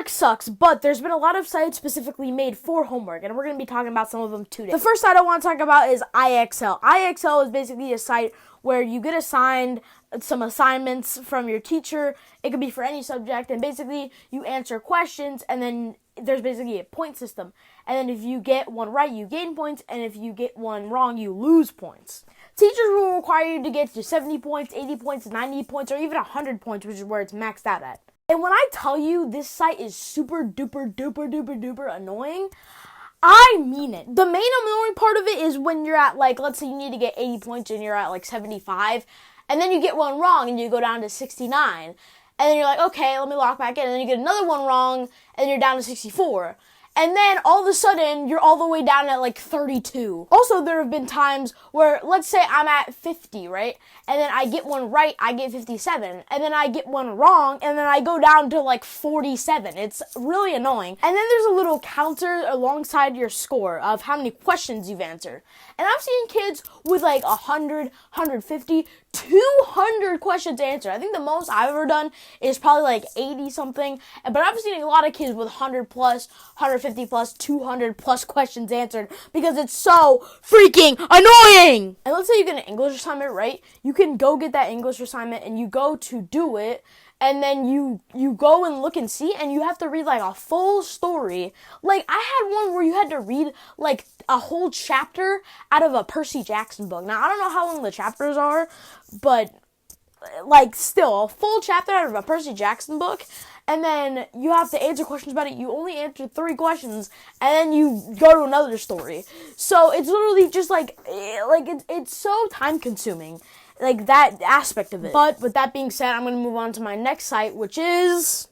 Homework sucks, but there's been a lot of sites specifically made for homework, and we're going to be talking about some of them today. The first site I want to talk about is IXL. IXL is basically a site where you get assigned some assignments from your teacher. It could be for any subject, and basically you answer questions, and then there's basically a point system. And then if you get one right, you gain points, and if you get one wrong, you lose points. Teachers will require you to get to 70 points, 80 points, 90 points, or even 100 points, which is where it's maxed out at. And when I tell you this site is super duper duper duper duper annoying, I mean it. The main annoying part of it is when you're at, like, let's say you need to get 80 points and you're at, like, 75, and then you get one wrong and you go down to 69. And then you're like, okay, let me lock back in. And then you get another one wrong and you're down to 64. And then all of a sudden, you're all the way down at like 32. Also, there have been times where, let's say I'm at 50, right? And then I get one right, I get 57. And then I get one wrong, and then I go down to like 47. It's really annoying. And then there's a little counter alongside your score of how many questions you've answered. And I've seen kids with like 100, 150, 200 questions answered. I think the most I've ever done is probably like 80 something. But I've seen a lot of kids with 100 plus, 150 plus, 200 plus questions answered because it's so freaking annoying. And let's say you get an English assignment, right? You can go get that English assignment and you go to do it. And then you go and look and see, and you have to read, like, a full story. Like, I had one where you had to read, like, a whole chapter out of a Percy Jackson book. Now, I don't know how long the chapters are, but, like, still, a full chapter out of a Percy Jackson book. And then you have to answer questions about it. You only answer 3 questions, and then you go to another story. So it's literally just, it's so time-consuming. Like, that aspect of it. But with that being said, I'm going to move on to my next site, which is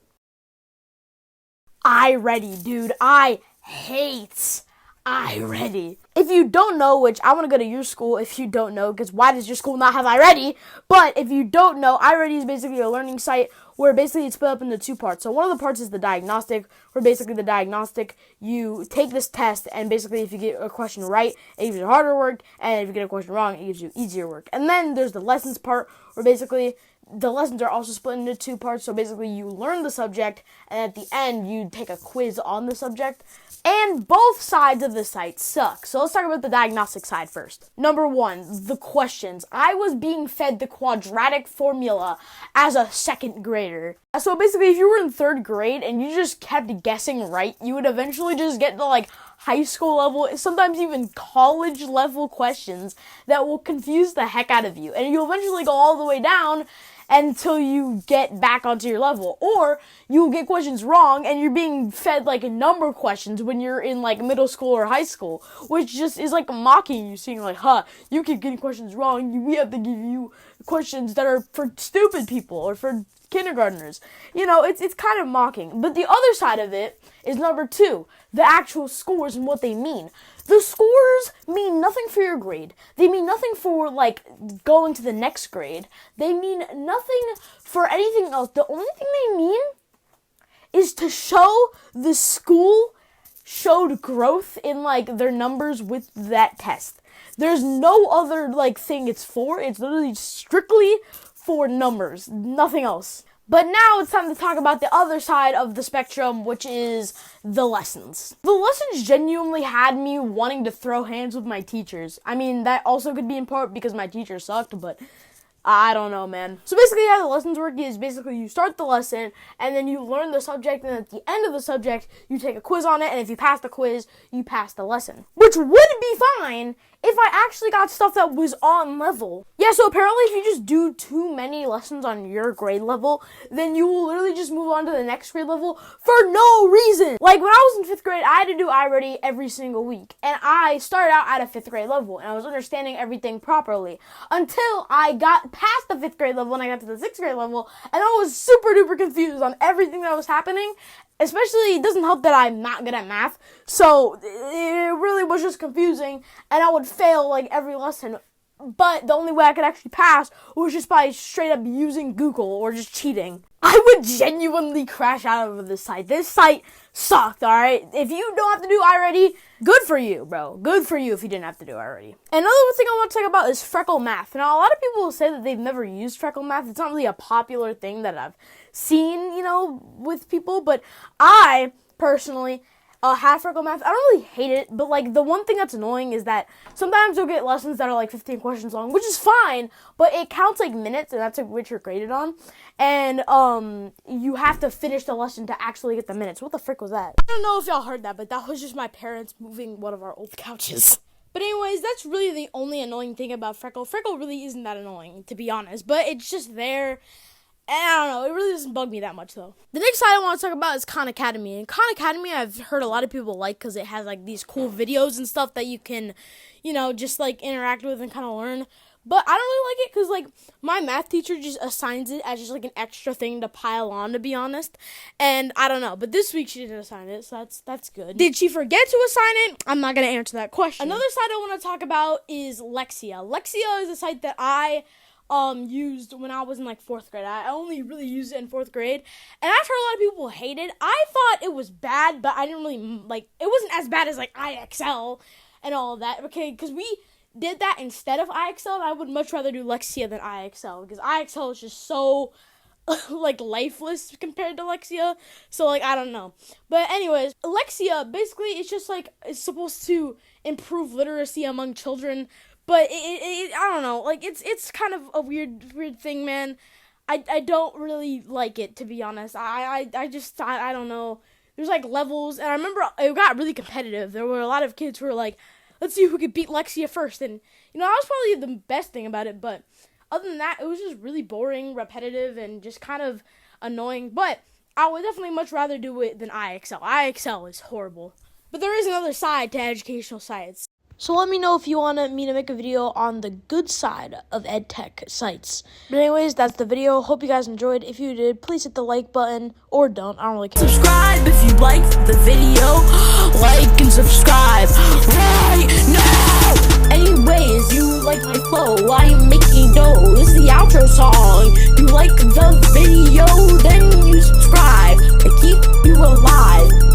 iReady, dude. I hate iReady. If you don't know, which I want to go to your school if you don't know, because why does your school not have iReady? But if you don't know, iReady is basically a learning site where basically it's split up into 2 parts. So one of the parts is the diagnostic, where basically the diagnostic, you take this test, and basically if you get a question right, it gives you harder work, and if you get a question wrong, it gives you easier work. And then there's the lessons part, where basically the lessons are also split into 2 parts. So basically you learn the subject, and at the end you take a quiz on the subject. And both sides of the site suck. So let's talk about the diagnostic side first. Number 1, the questions. I was being fed the quadratic formula as a 2nd grader. So basically, if you were in 3rd grade and you just kept guessing right, you would eventually just get to, like, high school level, sometimes even college level questions that will confuse the heck out of you. And you'll eventually go all the way down until you get back onto your level. Or you'll get questions wrong and you're being fed like number questions when you're in like middle school or high school, which just is like mocking you, saying like, you keep getting questions wrong, we have to give you questions that are for stupid people or for kindergartners. You know, it's kind of mocking. But the other side of it is number 2, the actual scores and what they mean. The scores mean nothing for your grade. They mean nothing for, like, going to the next grade. They mean nothing for anything else. The only thing they mean is to show the school showed growth in, like, their numbers with that test. There's no other, like, thing it's for. It's literally strictly for numbers. Nothing else. But now it's time to talk about the other side of the spectrum, which is the lessons. The lessons genuinely had me wanting to throw hands with my teachers. I mean, that also could be in part because my teacher sucked, but I don't know, man. So basically how the lessons work is basically you start the lesson, and then you learn the subject, and at the end of the subject, you take a quiz on it, and if you pass the quiz, you pass the lesson. Which would be fine if I actually got stuff that was on level. Yeah, so apparently if you just do too many lessons on your grade level, then you will literally just move on to the next grade level for no reason. Like, when I was in 5th grade, I had to do iReady every single week. And I started out at a 5th grade level, and I was understanding everything properly. Until I got past the 5th grade level, and I got to the 6th grade level, and I was super duper confused on everything that was happening. Especially, it doesn't help that I'm not good at math, so it really was just confusing, and I would fail, like, every lesson. But the only way I could actually pass was just by straight up using Google or just cheating. I would genuinely crash out over this site. This site sucked, alright? If you don't have to do iReady, good for you, bro. Good for you if you didn't have to do iReady. Another thing I want to talk about is Freckle Math. Now, a lot of people will say that they've never used Freckle Math. It's not really a popular thing that I've seen, with people. But I, personally, have Freckle Math. I don't really hate it, but, the one thing that's annoying is that sometimes you'll get lessons that are, 15 questions long, which is fine, but it counts, minutes, and that's, what you're graded on, and, you have to finish the lesson to actually get the minutes. What the frick was that? I don't know if y'all heard that, but that was just my parents moving one of our old couches. But anyways, that's really the only annoying thing about Freckle. Freckle really isn't that annoying, to be honest, but it's just there. And I don't know, it really doesn't bug me that much, though. The next site I want to talk about is Khan Academy. And Khan Academy, I've heard a lot of people like because it has, these cool videos and stuff that you can, just, interact with and kind of learn. But I don't really like it because, my math teacher just assigns it as just, an extra thing to pile on, to be honest. And I don't know. But this week she didn't assign it, so that's good. Did she forget to assign it? I'm not going to answer that question. Another site I want to talk about is Lexia. Lexia is a site that I used when I was in 4th grade. I only really used it in 4th grade, and I've heard a lot of people hate it. I thought it was bad, but I didn't really it wasn't as bad as IXL and all of that. Okay, because we did that instead of IXL, and I would much rather do Lexia than IXL because IXL is just so lifeless compared to Lexia. So I don't know. But anyways, Lexia basically it's just it's supposed to improve literacy among children. But I don't know, it's kind of a weird thing, man. I don't really like it, to be honest. I don't know. There's levels, and I remember it got really competitive. There were a lot of kids who were let's see who could beat Lexia first, and that was probably the best thing about it. But other than that, it was just really boring, repetitive, and just kind of annoying. But I would definitely much rather do it than IXL. IXL is horrible. But there is another side to educational sites. So let me know if you want me to make a video on the good side of EdTech sites. But anyways, that's the video. Hope you guys enjoyed. If you did, please hit the like button or don't. I don't really care. Subscribe if you liked the video. Like and subscribe right now. Anyways, you like my flow. I'm making dough. This is the outro song. You like the video, then you subscribe. I keep you alive.